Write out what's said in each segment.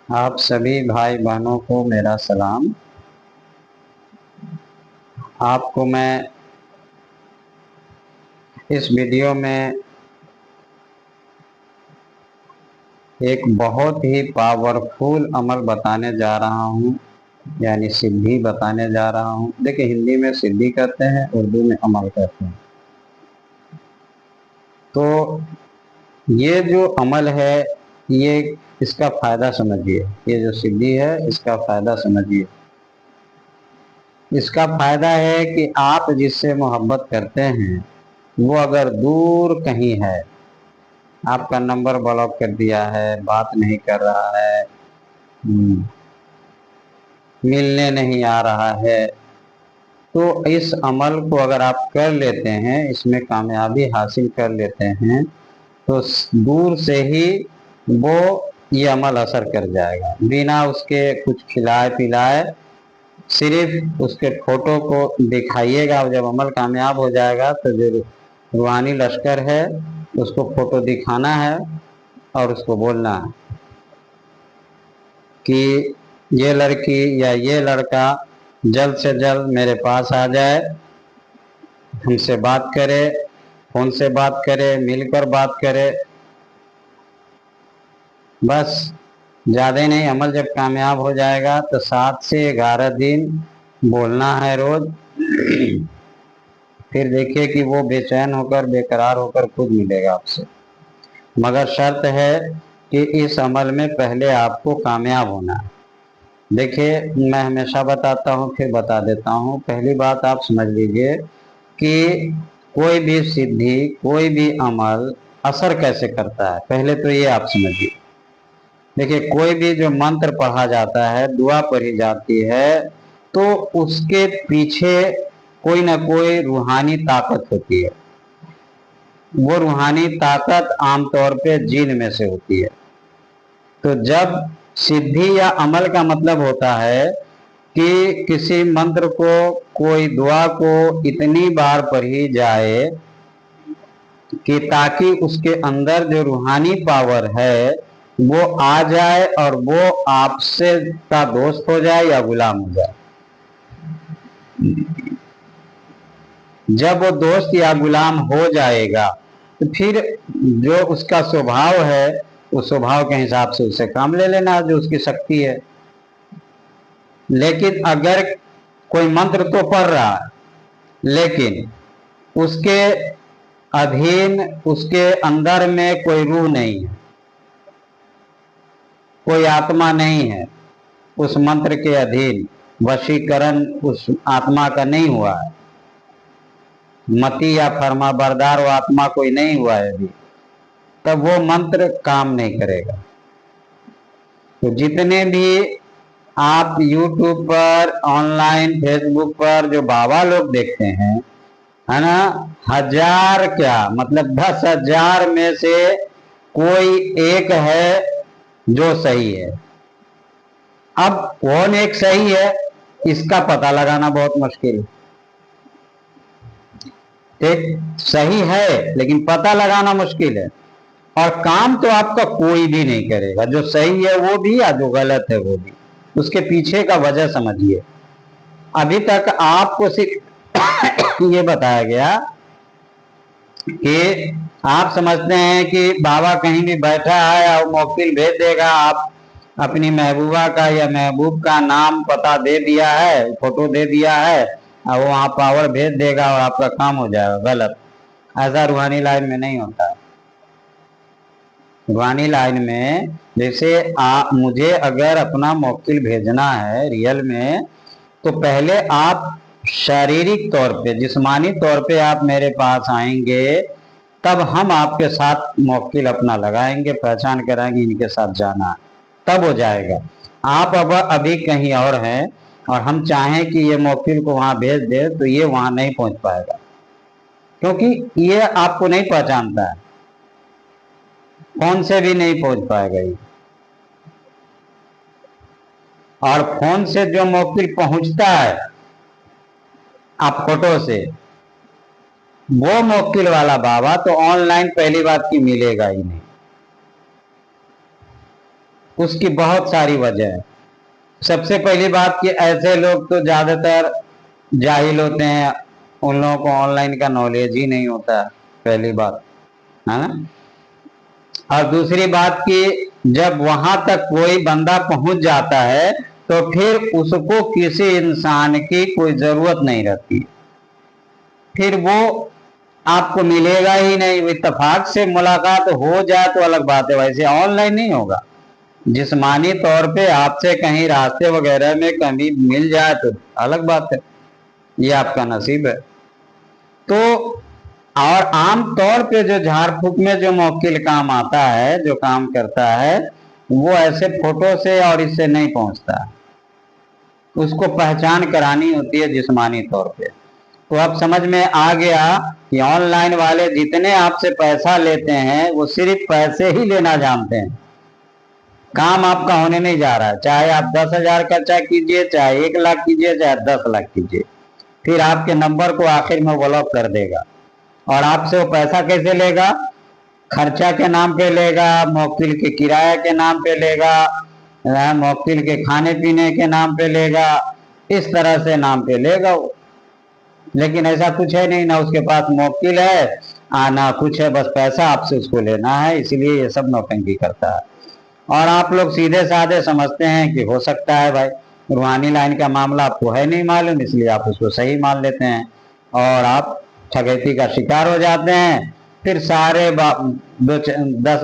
आप सभी भाई बहनों को मेरा सलाम। आपको मैं इस वीडियो में एक बहुत ही पावरफुल अमल बताने जा रहा हूँ, यानी सिद्धि बताने जा रहा हूँ। देखिए, हिंदी में सिद्धि कहते हैं, उर्दू में अमल कहते हैं। तो ये जो अमल है, ये इसका फायदा समझिए। ये जो सिद्धि है, इसका फायदा समझिए। इसका फायदा है कि आप जिससे मोहब्बत करते हैं वो अगर दूर कहीं है, आपका नंबर ब्लॉक कर दिया है, बात नहीं कर रहा है, मिलने नहीं आ रहा है, तो इस अमल को अगर आप कर लेते हैं, इसमें कामयाबी हासिल कर लेते हैं, तो दूर से ही वो ये अमल असर कर जाएगा, बिना उसके कुछ खिलाए पिलाए। सिर्फ उसके फोटो को दिखाइएगा। जब अमल कामयाब हो जाएगा तो जो रूहानी लश्कर है उसको फोटो दिखाना है और उसको बोलना है कि ये लड़की या ये लड़का जल्द से जल्द मेरे पास आ जाए, हमसे बात करे, फोन से बात करे, मिलकर बात करे। बस ज़्यादा ही नहीं, अमल जब कामयाब हो जाएगा तो 7 से 11 दिन बोलना है रोज। फिर देखिए कि वो बेचैन होकर, बेकरार होकर खुद मिलेगा आपसे। मगर शर्त है कि इस अमल में पहले आपको कामयाब होना है। देखिए, मैं हमेशा बताता हूँ, फिर बता देता हूँ। पहली बात आप समझ लीजिए कि कोई भी सिद्धि, कोई भी अमल असर कैसे करता है, पहले तो ये आप समझिए। देखिए, कोई भी जो मंत्र पढ़ा जाता है, दुआ पढ़ी जाती है, तो उसके पीछे कोई ना कोई रूहानी ताकत होती है। वो रूहानी ताकत आमतौर पे जिन में से होती है। तो जब सिद्धि या अमल का मतलब होता है कि किसी मंत्र को, कोई दुआ को इतनी बार पढ़ी जाए कि ताकि उसके अंदर जो रूहानी पावर है वो आ जाए और वो आपसे का दोस्त हो जाए या गुलाम हो जाए। जब वो दोस्त या गुलाम हो जाएगा तो फिर जो उसका स्वभाव है, उस स्वभाव के हिसाब से उसे काम ले लेना, जो उसकी शक्ति है। लेकिन अगर कोई मंत्र तो पढ़ रहा है, लेकिन उसके अधीन, उसके अंदर में कोई रूह नहीं है, कोई आत्मा नहीं है, उस मंत्र के अधीन वशीकरण उस आत्मा का नहीं हुआ है, मति या फरमा बरदार वो आत्मा कोई नहीं हुआ है अभी, तब वो मंत्र काम नहीं करेगा। तो जितने भी आप YouTube पर, ऑनलाइन फेसबुक पर जो बाबा लोग देखते हैं, है ना, 1000 क्या मतलब 10,000 में से कोई एक है जो सही है। अब कौन एक सही है, इसका पता लगाना बहुत मुश्किल है। एक सही है लेकिन पता लगाना मुश्किल है। और काम तो आपका कोई भी नहीं करेगा, जो सही है वो भी या जो गलत है वो भी। उसके पीछे का वजह समझिए। अभी तक आपको सिर्फ ये बताया गया कि आप समझते हैं कि बाबा कहीं भी बैठा है और मोक्तिल भेज देगा, आप अपनी महबूबा का या महबूब का नाम पता दे दिया है, फोटो दे दिया है और वो वहां पावर भेज देगा और आपका काम हो जाएगा। गलत। ऐसा रूहानी लाइन में नहीं होता है। रूहानी लाइन में जैसे मुझे अगर अपना मोक्तिल भेजना है रियल में, तो पहले आप शारीरिक तौर पे, जिस्मानी तौर पे आप मेरे पास आएंगे, तब हम आपके साथ मोक्तिल अपना लगाएंगे, पहचान कराएंगे इनके साथ जाना है, तब हो जाएगा। आप अब अभी कहीं और हैं और हम चाहें कि ये मोक्तिल को वहां भेज दे तो ये वहां नहीं पहुंच पाएगा, क्योंकि ये आपको नहीं पहचानता है, फोन से भी नहीं पहुंच पाएगा ये। और फोन से जो मोक्तिल पहुंचता है आप फोटो से, वो मोक्तिल वाला बाबा तो ऑनलाइन पहली बात की मिलेगा ही नहीं। उसकी बहुत सारी वजह है। सबसे पहली बात कि ऐसे लोग तो ज्यादातर जाहिल होते हैं, उन लोगों को ऑनलाइन का नॉलेज ही नहीं होता है, पहली बात है ना। और दूसरी बात कि जब वहां तक कोई बंदा पहुंच जाता है तो फिर उसको किसी इंसान की कोई जरूरत नहीं रहती, फिर वो आपको मिलेगा ही नहीं। इत्तेफाक से मुलाकात हो जाए तो अलग बात है, वैसे ऑनलाइन नहीं होगा। जिस्मानी तौर पे आपसे कहीं रास्ते वगैरह में कभी मिल जाए तो अलग बात है, ये आपका नसीब है। तो और आम तौर पे जो झाड़ फूक में जो मौकिल काम आता है, जो काम करता है, वो ऐसे फोटो से और इससे नहीं पहुंचता, उसको पहचान करानी होती है जिस्मानी तौर पे। तो अब समझ में आ गया कि ऑनलाइन वाले जितने आपसे पैसा लेते हैं वो सिर्फ पैसे ही लेना जानते हैं, काम आपका होने नहीं जा रहा है। चाहे आप 10,000 खर्चा कीजिए, चाहे 1 लाख कीजिए, चाहे 10 लाख कीजिए, फिर आपके नंबर को आखिर में ब्लॉक कर देगा। और आपसे वो पैसा कैसे लेगा? खर्चा के नाम पे लेगा, मौकिल के किराया के नाम पे लेगा, मौकिल के खाने पीने के नाम पे लेगा, इस तरह से नाम पे लेगा वो। लेकिन ऐसा कुछ है नहीं, ना उसके पास मौकिल है ना कुछ है, बस पैसा आपसे उसको लेना है, इसलिए ये सब नौटंकी करता है। और आप लोग सीधे साधे समझते हैं कि हो सकता है भाई रूहानी लाइन का मामला आपको है नहीं मालूम, इसलिए आप उसको सही मान लेते हैं और आप ठगैती का शिकार हो जाते हैं। फिर सारे 10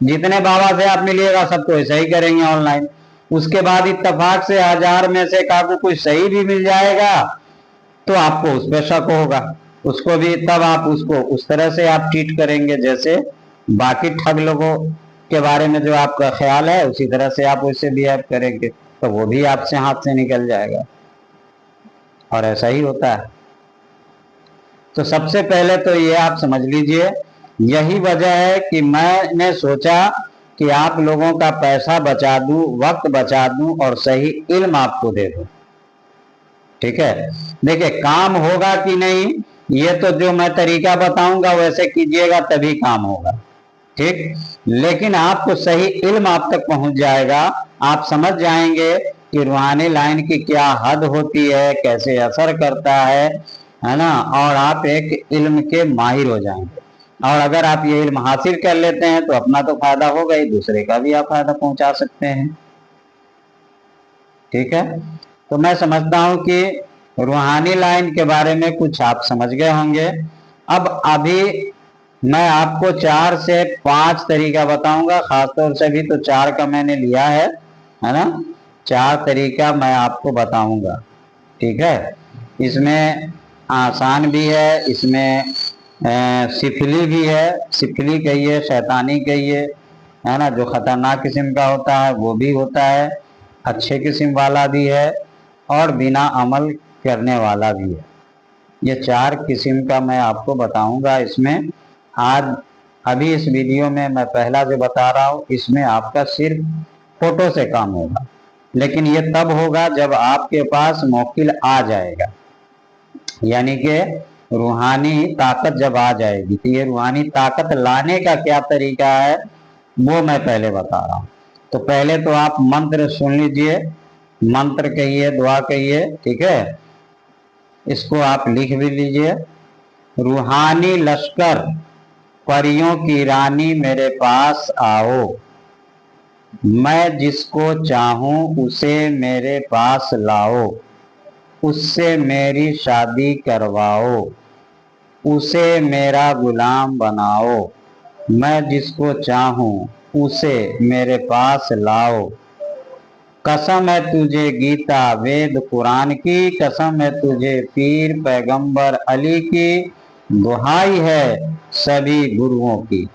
जितने बाबा से आप मिलिएगा सब तो ऐसा ही करेंगे ऑनलाइन। उसके बाद इत्तेफाक से 1000 में से आपको कुछ सही भी मिल जाएगा तो आपको उस पर शक होगा, उसको भी तब आप उसको उस तरह से आप ट्रीट करेंगे जैसे बाकी ठग लोगों के बारे में जो आपका ख्याल है उसी तरह से आप उससे बिहेव करेंगे, तो वो भी आपसे हाथ से निकल जाएगा। और ऐसा ही होता है। तो सबसे पहले तो ये आप समझ लीजिए, यही वजह है कि मैंने सोचा कि आप लोगों का पैसा बचा दूं, वक्त बचा दूं और सही इल्म आपको दे दूं। ठीक है, देखिए काम होगा कि नहीं ये तो जो मैं तरीका बताऊंगा वैसे कीजिएगा तभी काम होगा, ठीक। लेकिन आपको सही इल्म आप तक पहुंच जाएगा, आप समझ जाएंगे कि रूहानी लाइन की क्या हद होती है, कैसे असर करता है ना। और आप एक इल्म के माहिर हो जाएंगे। और अगर आप ये इल्म हासिल कर लेते हैं तो अपना तो फायदा होगा ही, दूसरे का भी आप फायदा पहुंचा सकते हैं। ठीक है, तो मैं समझता हूं कि रूहानी लाइन के बारे में कुछ आप समझ गए होंगे। अब अभी मैं आपको 4 से 5 तरीका बताऊंगा, खासतौर से भी तो 4 का मैंने लिया है ना। 4 तरीका मैं आपको बताऊंगा, ठीक है। इसमें आसान भी है, इसमें सिफली भी है, सिफली कहिए, शैतानी कहिए, है ना, जो खतरनाक किस्म का होता है वो भी होता है, अच्छे किस्म वाला भी है और बिना अमल करने वाला भी है। ये 4 किस्म का मैं आपको बताऊंगा। इसमें आज अभी इस वीडियो में मैं पहला जो बता रहा हूँ इसमें आपका सिर्फ फोटो से काम होगा, लेकिन ये तब होगा जब आपके पास मौकिल आ जाएगा, यानी कि रूहानी ताकत जब आ जाएगी। तो ये रूहानी ताकत लाने का क्या तरीका है वो मैं पहले बता रहा हूँ। तो पहले तो आप मंत्र सुन लीजिए, मंत्र कहिए, दुआ कहिए, ठीक है। इसको आप लिख भी लीजिए। रूहानी लश्कर, परियों की रानी मेरे पास आओ, मैं जिसको चाहूं उसे मेरे पास लाओ, उससे मेरी शादी करवाओ, उसे मेरा गुलाम बनाओ, मैं जिसको चाहूं उसे मेरे पास लाओ। कसम है तुझे गीता वेद कुरान की, कसम है तुझे पीर पैगंबर अली की, दुहाई है सभी गुरुओं की।